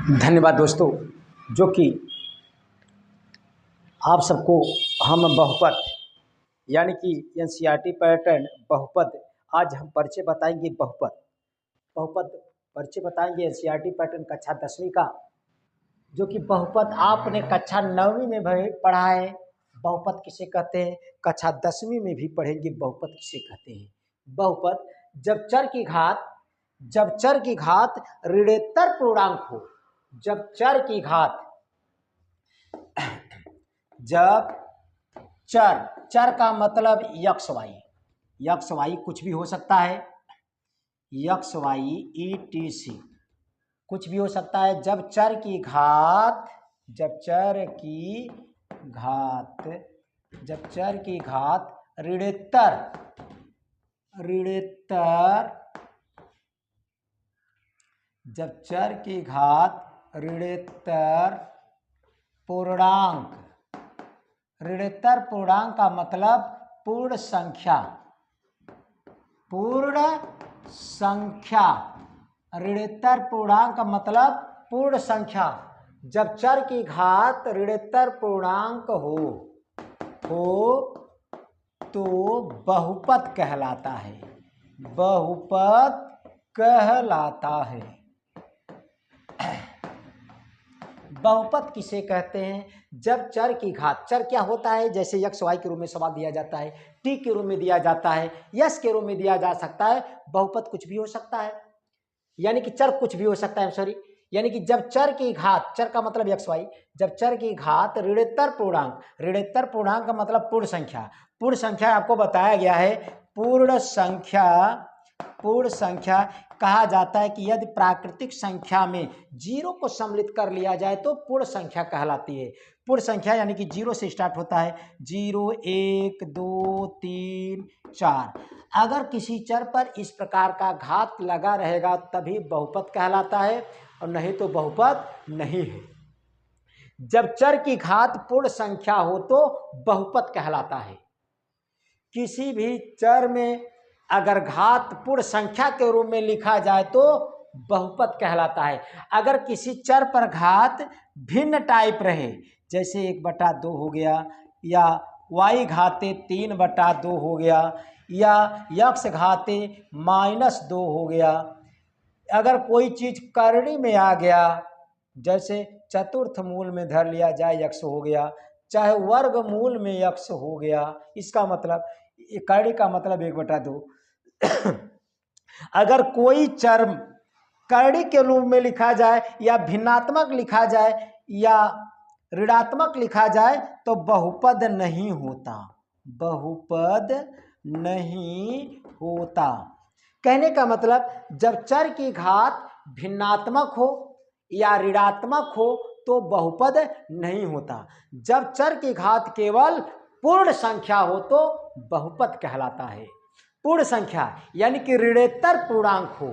धन्यवाद दोस्तों। जो कि आप सबको हम बहुपद यानी कि एनसीईआरटी पैटर्न बहुपद, आज हम परिचय बताएंगे। बहुपद बहुपद परिचय बताएंगे एनसीईआरटी पैटर्न कक्षा 10वीं का। जो कि बहुपद आपने कक्षा 9वीं में भी पढ़ा है। बहुपद किसे कहते हैं, कक्षा 10वीं में भी पढ़ेंगे बहुपद किसे कहते हैं। बहुपद जब चर की घात ऋणोत्तर पूर्णांक हो, जब चर का मतलब यक्स वाई कुछ भी हो सकता है, यक्स वाई ETC कुछ भी हो सकता है। जब चर की घात ऋणोत्तर पूर्णांक का मतलब पूर्ण संख्या। ऋणोत्तर पूर्णांक का मतलब पूर्ण संख्या। जब चर की घात ऋणोत्तर पूर्णांक हो तो बहुपद कहलाता है। बहुपद किसे कहते हैं, जब चर की घात, चर क्या होता है, जैसे एक्स वाई के रूप में सवाल दिया जाता है, टी के रूप में दिया जाता है, यस के रूप में दिया जा सकता है। बहुपद कुछ भी हो सकता है, यानी कि चर कुछ भी हो सकता है, सॉरी, यानी कि जब चर की घात, चर का मतलब एक्स वाई, जब चर की घात ऋणोत्तर पूर्णांक का मतलब पूर्ण संख्या आपको बताया गया है। पूर्ण संख्या कहा जाता है कि यदि प्राकृतिक संख्या में जीरो को सम्मिलित कर लिया जाए तो पूर्ण संख्या कहलाती है। पूर्ण संख्या यानी कि जीरो से स्टार्ट होता है, 0 1 2 3 4। अगर किसी चर पर इस प्रकार का घात लगा रहेगा तभी बहुपद कहलाता है, और नहीं तो बहुपद नहीं है। जब चर की घात पूर्ण संख्या हो तो बहुपद कहलाता है। किसी भी चर में अगर घात पूर्ण संख्या के रूप में लिखा जाए तो बहुपद कहलाता है। अगर किसी चर पर घात भिन्न टाइप रहे, जैसे 1/2 हो गया, या y घाते 3/2 हो गया, या x घाते -2 हो गया, अगर कोई चीज करड़ी में आ गया, जैसे चतुर्थ मूल में धर लिया जाए x हो गया, चाहे वर्गमूल में x हो गया, इसका मतलब करड़ी का मतलब 1/2। अगर कोई चर करड़ी के रूप में लिखा जाए या भिन्नात्मक लिखा जाए या ऋणात्मक लिखा जाए तो बहुपद नहीं होता। कहने का मतलब जब चर की घात भिन्नात्मक हो या ऋणात्मक हो तो बहुपद नहीं होता। जब चर की घात केवल पूर्ण संख्या हो तो बहुपद कहलाता है। पूर्ण संख्या यानी कि ऋणोत्तर पूर्णांक हो।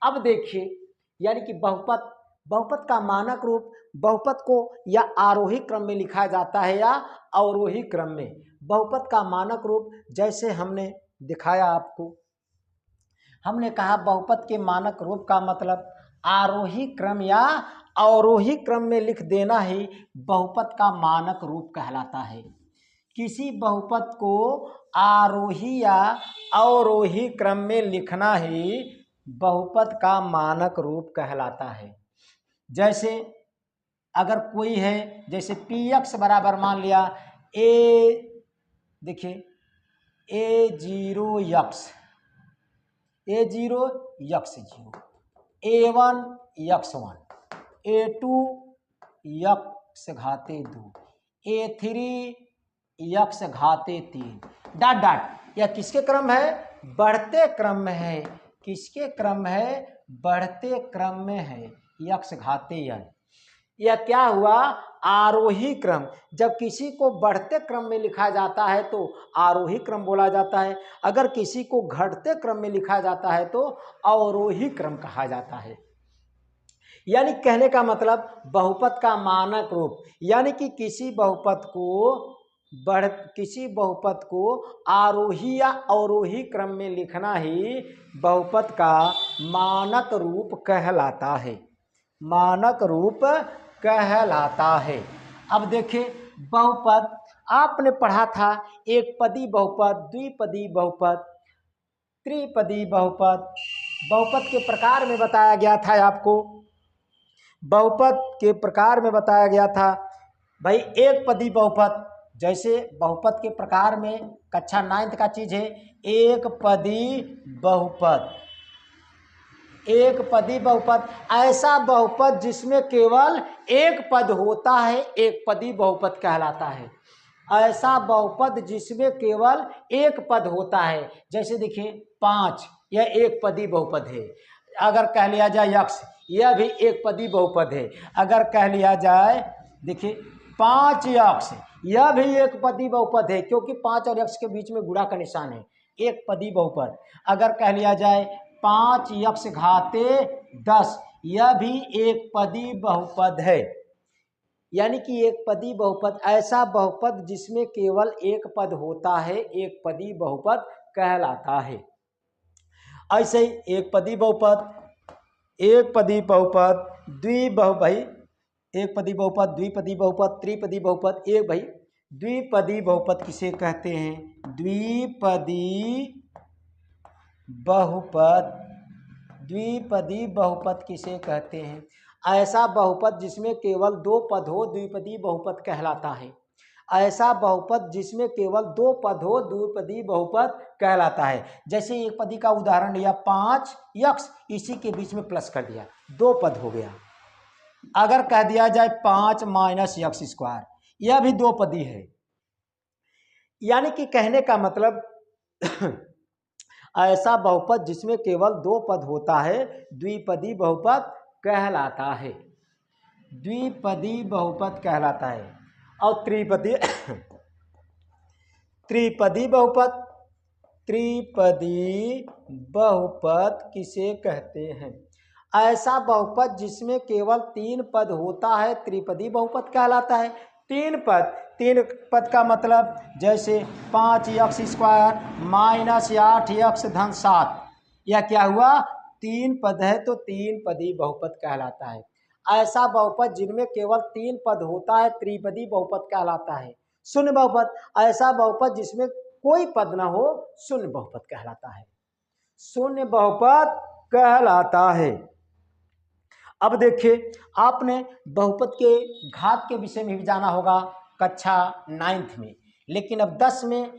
अब देखिए, यानी कि बहुपद का मानक रूप, बहुपद को या आरोही क्रम में लिखा जाता है या अवरोही क्रम में। बहुपद का मानक रूप जैसे हमने दिखाया आपको, हमने कहा बहुपद के मानक रूप का मतलब आरोही क्रम या अवरोही क्रम में लिख देना ही बहुपद का मानक रूप कहलाता है। किसी बहुपद को आरोही या अवरोही क्रम में लिखना ही बहुपद का मानक रूप कहलाता है। जैसे अगर कोई है, जैसे px बराबर मान लिया देखिए a0x, a1 x1, a2 x घाते 2, a3 x घाते 3 dot dot. यह किसके क्रम है, बढ़ते क्रम में है। किसके क्रम है, बढ़ते क्रम में है, x घाते n। यह क्या हुआ, आरोही क्रम। जब किसी को बढ़ते क्रम में लिखा जाता है तो आरोही क्रम बोला जाता है, अगर किसी को घटते क्रम में लिखा जाता है तो अवरोही क्रम कहा जाता है। यानी कहने का मतलब बहुपद का मानक रूप, यानी कि किसी बहुपद को आरोही या अवरोही क्रम में लिखना ही बहुपद का मानक रूप कहलाता है। मानक रूप कहलाता है। अब देखिए बहुपद आपने पढ़ा था, एक पदी बहुपद, द्विपदी बहुपद, त्रिपदी बहुपद। बहुपद के प्रकार में बताया गया था आपको, बहुपद के प्रकार में बताया गया था भाई एक पदी बहुपद। जैसे बहुपद के प्रकार में कक्षा 9th का चीज है एक पदी बहुपद। एक पदी बहुपद ऐसा बहुपद जिसमें केवल एक पद होता है, एक पदी बहुपद कहलाता है। ऐसा बहुपद जिसमें केवल एक पद होता है, जैसे देखिए 5, यह एक पदी बहुपद है। अगर कह लिया जाए यक्ष, यह भी एक पदी बहुपद है। अगर कह लिया जाए देखिए 5 यक्ष, यह भी एक पदी बहुपद है, क्योंकि 5 और यक्ष के बीच में गुणा का निशान है, एक पदी बहुपद। अगर कह लिया जाए 5 यक्ष घाते 10, यह भी एक पदी बहुपद है। यानी कि एक पदी बहुपद ऐसा बहुपद जिसमें केवल एक पद होता है, एक पदी बहुपद कहलाता है। ऐसे ही एक पदी बहुपद, एक पदी बहुपद, भाई एक पदी बहुपद, द्विपदी बहुपद, त्रिपदी बहुपद। एक भाई द्विपदी बहुपद किसे कहते हैं? द्विपदी बहुपद, द्विपदी बहुपद किसे कहते हैं? ऐसा बहुपद जिसमें केवल 2 पद हो, द्विपदी बहुपद कहलाता है। ऐसा बहुपद जिसमें केवल 2 पद हो, द्विपदी बहुपद कहलाता है। जैसे एक पदी का उदाहरण लिया 5 यक्ष, इसी के बीच में प्लस कर दिया, 2 पद हो गया। अगर कह दिया जाए 5 माइनस यक्ष स्क्वायर, यह भी 2 पदी है। यानी कि कहने का मतलब ऐसा बहुपद जिसमें केवल 2 पद होता है, द्विपदी बहुपद कहलाता है। द्विपदी बहुपद कहलाता है। और त्रिपदी त्रिपदी बहुपद, त्रिपदी बहुपद किसे कहते हैं? ऐसा बहुपद जिसमें केवल 3 पद होता है, त्रिपदी बहुपद कहलाता है। 3 पद का मतलब जैसे 5 यक्ष स्क्वायर माइनस 8 यक्ष धन 7, यह क्या हुआ? 3 पद है तो 3 पदी बहुपद कहलाता है। ऐसा बहुपद जिनमें केवल 3 पद होता है, त्रिपदी बहुपद कहलाता है। शून्य बहुपद ऐसा बहुपद जिसमें कोई पद ना हो, शून्य बहुपद कहलाता है। शून्य बहुपद कहलाता है। अब देखिए आपने बहुपद के घात के विषय में भी जाना होगा कक्षा 9th में, लेकिन अब 10 में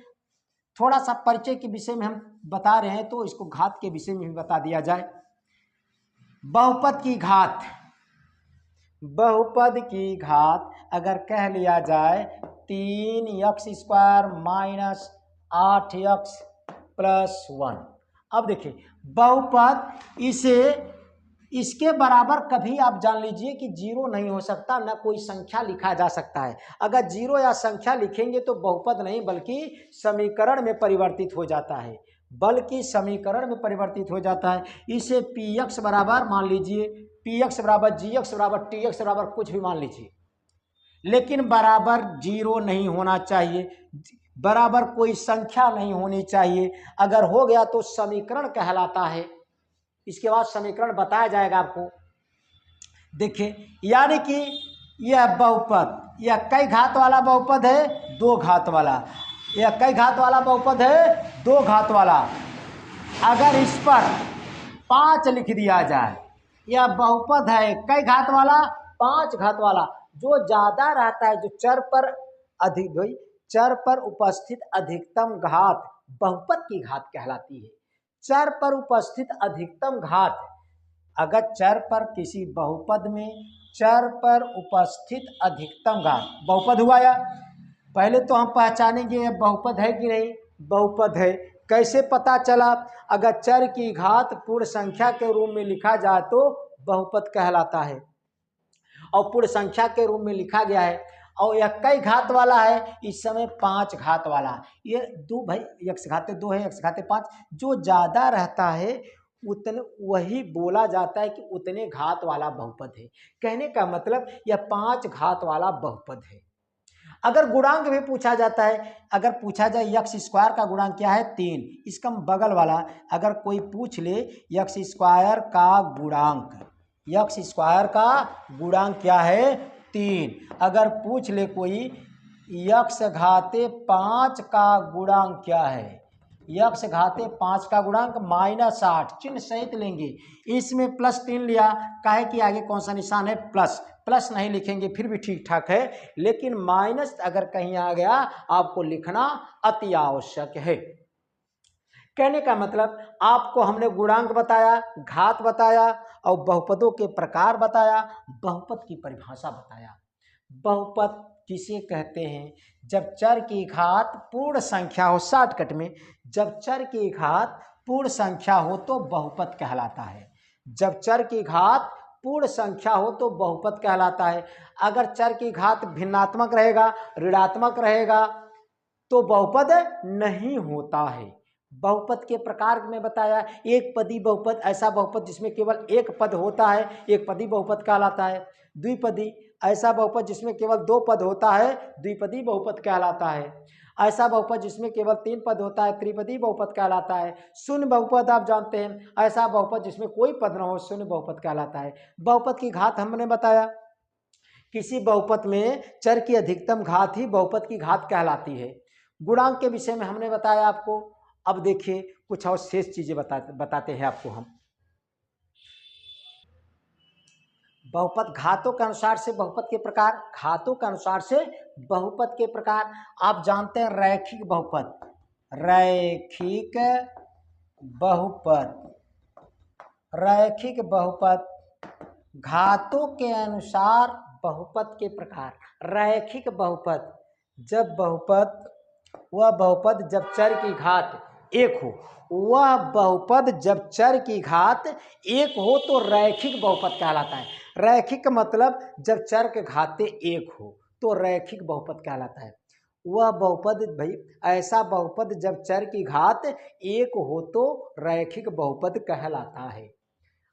थोड़ा सा परिचय के विषय में हम बता रहे हैं, तो इसको घात के विषय में भी बता दिया जाए। बहुपद की घात, बहुपद की घात अगर कह लिया जाए 3 यक्ष स्क्वायर माइनस 8 यक्ष प्लस 1। अब देखिए बहुपद इसके बराबर कभी आप जान लीजिए कि 0 नहीं हो सकता, ना कोई संख्या लिखा जा सकता है। अगर 0 या संख्या लिखेंगे तो बहुपद नहीं बल्कि समीकरण में परिवर्तित हो जाता है, बल्कि समीकरण में परिवर्तित हो जाता है। इसे पी एक्स बराबर मान लीजिए, पी एक्स बराबर जी एक्स बराबर टी एक्स बराबर कुछ भी मान लीजिए, लेकिन बराबर 0 नहीं होना चाहिए, बराबर कोई संख्या नहीं होनी चाहिए। अगर हो गया तो समीकरण कहलाता है। इसके बाद समीकरण बताया जाएगा आपको। देखिए यानी कि यह बहुपद, यह कई घात वाला बहुपद है, 2 घात वाला। यह कई घात वाला बहुपद है, 2 घात वाला। अगर इस पर 5 लिख दिया जाए, यह बहुपद है कई घात वाला, 5 घात वाला। जो ज्यादा रहता है, जो चर पर उपस्थित अधिकतम घात बहुपद की घात कहलाती है। चर पर उपस्थित अधिकतम घात, अगर चर पर किसी बहुपद में चर पर उपस्थित अधिकतम घात बहुपद हुआ, या पहले तो हम पहचानेंगे यह बहुपद है कि नहीं। बहुपद है। कैसे पता चला? अगर चर की घात पूर्ण संख्या के रूप में लिखा जाए तो बहुपद कहलाता है, और पूर्ण संख्या के रूप में लिखा गया है, और यह कई घात वाला है, इस समय 5 घात वाला। ये 2 भाई यक्ष घाते 2 है, यक्ष घाते 5, जो ज़्यादा रहता है उतने वही बोला जाता है कि उतने घात वाला बहुपद है। कहने का मतलब यह 5 घात वाला बहुपद है। अगर गुणांक भी पूछा जाता है, अगर पूछा जाए यक्ष स्क्वायर का गुणांक क्या है? 3, इसका बगल वाला अगर कोई पूछ ले यक्ष स्क्वायर का गुणांक, यक्स स्क्वायर का गुणांक क्या है 3। अगर पूछ ले कोई यक्स घाते 5 का गुणांक क्या है, यक्स घाते 5 का गुणांक -8 चिन्ह सहित लेंगे। इसमें +3 लिया, काहे कि आगे कौन सा निशान है प्लस, प्लस नहीं लिखेंगे फिर भी ठीक ठाक है, लेकिन माइनस अगर कहीं आ गया आपको लिखना अति आवश्यक है। कहने का मतलब आपको हमने गुणांक बताया, घात बताया और बहुपदों के प्रकार बताया, बहुपद की परिभाषा बताया। बहुपद किसे कहते हैं? जब चर की घात पूर्ण संख्या हो, शॉर्टकट में जब चर की घात पूर्ण संख्या हो तो बहुपद कहलाता है। जब चर की घात पूर्ण संख्या हो तो बहुपद कहलाता है। अगर चर की घात भिन्नात्मक रहेगा, ऋणात्मक रहेगा तो बहुपद नहीं होता है। बहुपद के प्रकार में बताया, एक पदी बहुपद ऐसा बहुपद जिसमें केवल एक पद होता है, एक पदी बहुपद कहलाता है। द्विपदी ऐसा बहुपद जिसमें केवल 2 पद होता है, द्विपदी बहुपद कहलाता है। ऐसा बहुपद जिसमें केवल 3 पद होता है, त्रिपदी बहुपद कहलाता है। शून्य बहुपद आप जानते हैं, ऐसा बहुपद जिसमें कोई पद न हो, शून्य बहुपद कहलाता है। बहुपद की घात हमने बताया, किसी बहुपद में चर की अधिकतम घात ही बहुपद की घात कहलाती है। गुणांक के विषय में हमने बताया आपको। अब देखिए कुछ और शेष चीजें बताते हैं आपको हम। बहुपद घातों के अनुसार से बहुपद के प्रकार, घातों के अनुसार से बहुपद के प्रकार। आप जानते हैं रैखिक बहुपद, रैखिक बहुपद, रैखिक बहुपद घातों के अनुसार बहुपद के प्रकार। रैखिक बहुपद, जब बहुपद वह बहुपद जब चर की घात एक हो, वह बहुपद जब चर की घात एक हो तो रैखिक बहुपद कहलाता है। रैखिक मतलब जब चर के घाते एक हो तो रैखिक बहुपद कहलाता है। वह बहुपद भाई ऐसा बहुपद जब चर की घात एक हो तो रैखिक बहुपद कहलाता है।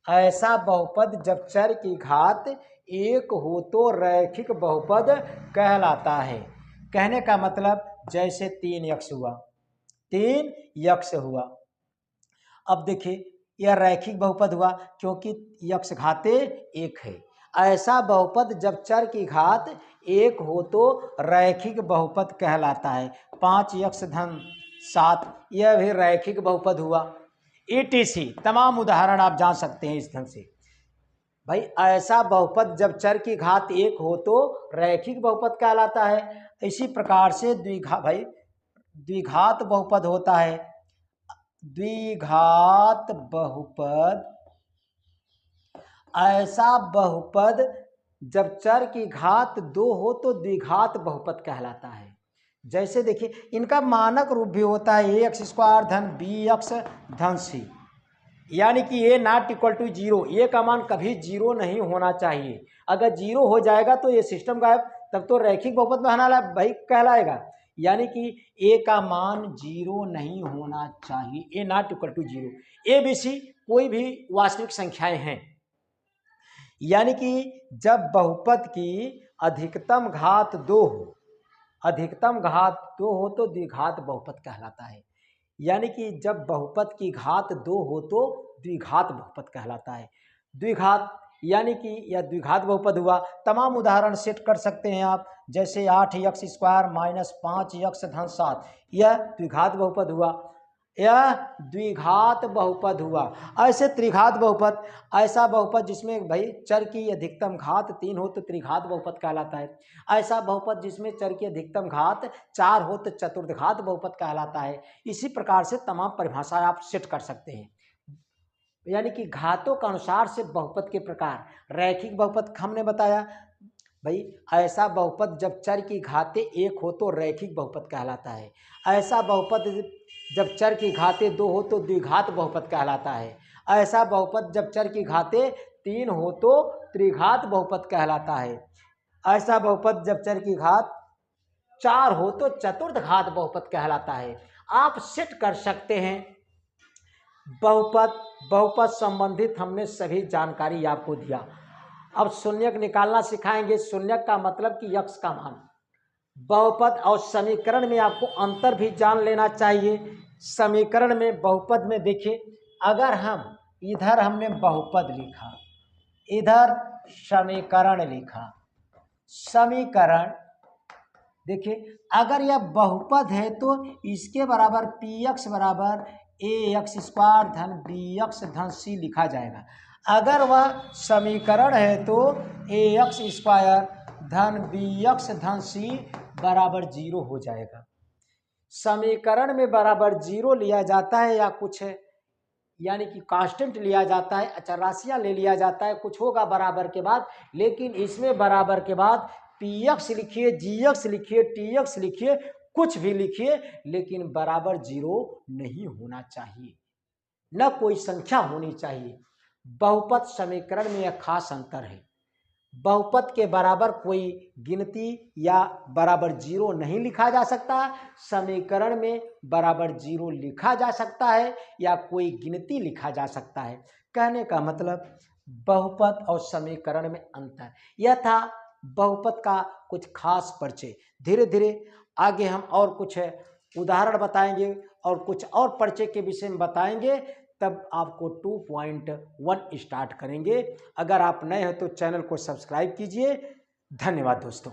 ऐसा बहुपद जब चर की घात एक हो तो रैखिक बहुपद कहलाता है। कहने का मतलब जैसे 3x हुआ, 3x हुआ। अब देखिए यह रैखिक बहुपद हुआ क्योंकि x घाते एक है। ऐसा बहुपद जब चर की घात एक हो तो रैखिक बहुपद कहलाता है। 5x धन 7 यह भी रैखिक बहुपद हुआ। ETC तमाम उदाहरण आप जान सकते हैं इस ढंग से। भाई ऐसा बहुपद जब चर की घात एक हो तो रैखिक बहुपद कहलाता है। इसी प्रकार से द्विघात बहुपद होता है। द्विघात बहुपद ऐसा बहुपद जब चर की घात 2 हो तो द्विघात बहुपद कहलाता है। जैसे देखिए इनका मानक रूप भी होता है ax² धन bx धन c, यानी कि a नॉट इक्वल टू 0। ए का मान कभी 0 नहीं होना चाहिए। अगर 0 हो जाएगा तो ये सिस्टम गायब, तब तो रैखिक बहुपद बहाना भाई कहलाएगा। यानी कि a का मान 0 नहीं होना चाहिए, a not equal to 0। A B C कोई भी वास्तविक संख्याएं हैं। यानी कि जब बहुपद की अधिकतम घात 2 हो, अधिकतम घात 2 हो तो द्विघात बहुपद कहलाता है। यानी कि जब बहुपद की घात 2 हो तो द्विघात बहुपद कहलाता है। द्विघात यानी कि यह द्विघात बहुपद हुआ। तमाम उदाहरण सेट कर सकते हैं आप, जैसे 8x² - 5x धन 7 यह द्विघात बहुपद हुआ, यह द्विघात बहुपद हुआ। ऐसे त्रिघात बहुपद, ऐसा बहुपद जिसमें भाई चर की अधिकतम घात 3 हो तो त्रिघात बहुपद कहलाता है। ऐसा बहुपद जिसमें चर की अधिकतम घात 4 हो तो चतुर्घात बहुपद कहलाता है। इसी प्रकार से तमाम परिभाषाएं आप सेट कर सकते हैं। यानी कि घातों के अनुसार से बहुपद के प्रकार। रैखिक बहुपद हमने बताया, भाई ऐसा बहुपद जब चर की घातें एक हो तो रैखिक बहुपद कहलाता है। ऐसा बहुपद जब चर की घातें 2 हो तो द्विघात बहुपद कहलाता है। ऐसा बहुपद जब चर की घातें 3 हो तो त्रिघात बहुपद कहलाता है। ऐसा बहुपद जब चर की घात 4 हो तो चतुर्घात बहुपद कहलाता है। आप सेट कर सकते हैं। बहुपद संबंधित हमने सभी जानकारी आपको दिया। अब शून्यक निकालना सिखाएंगे। शून्यक का मतलब कि यक्स का मान। बहुपद और समीकरण में आपको अंतर भी जान लेना चाहिए। समीकरण में बहुपद में देखिए, अगर हम इधर हमने बहुपद लिखा, इधर समीकरण लिखा। समीकरण देखिए, अगर यह बहुपद है तो इसके बराबर पी एक्स बराबर ए एक्स स्क्वायर धन बी एक्स धन सी लिखा जाएगा। अगर वह समीकरण है तो ए एक्स स्क्वायर धन बी एक्स धन सी बराबर 0 हो जाएगा। समीकरण में बराबर 0 लिया जाता है या कुछ यानी कि कांस्टेंट लिया जाता है, अचर राशियां ले लिया जाता है, कुछ होगा बराबर के बाद, लेकिन इसमें बराबर के बाद पी एक्स लिखिए, जी एक्स लिखिए, टी एक्स लिखिए, कुछ भी लिखिए, लेकिन बराबर 0 नहीं होना चाहिए, न कोई संख्या होनी चाहिए। बहुपद समीकरण में यह खास अंतर है। बहुपद के बराबर कोई गिनती या बराबर 0 नहीं लिखा जा सकता। समीकरण में बराबर 0 लिखा जा सकता है या कोई गिनती लिखा जा सकता है। कहने का मतलब बहुपद और समीकरण में अंतर। यह था बहुपद का कुछ खास परिचय। धीरे धीरे आगे हम और कुछ उदाहरण बताएंगे और कुछ और परिचय के विषय में बताएंगे, तब आपको 2.1 स्टार्ट करेंगे। अगर आप नए हैं तो चैनल को सब्सक्राइब कीजिए। धन्यवाद दोस्तों।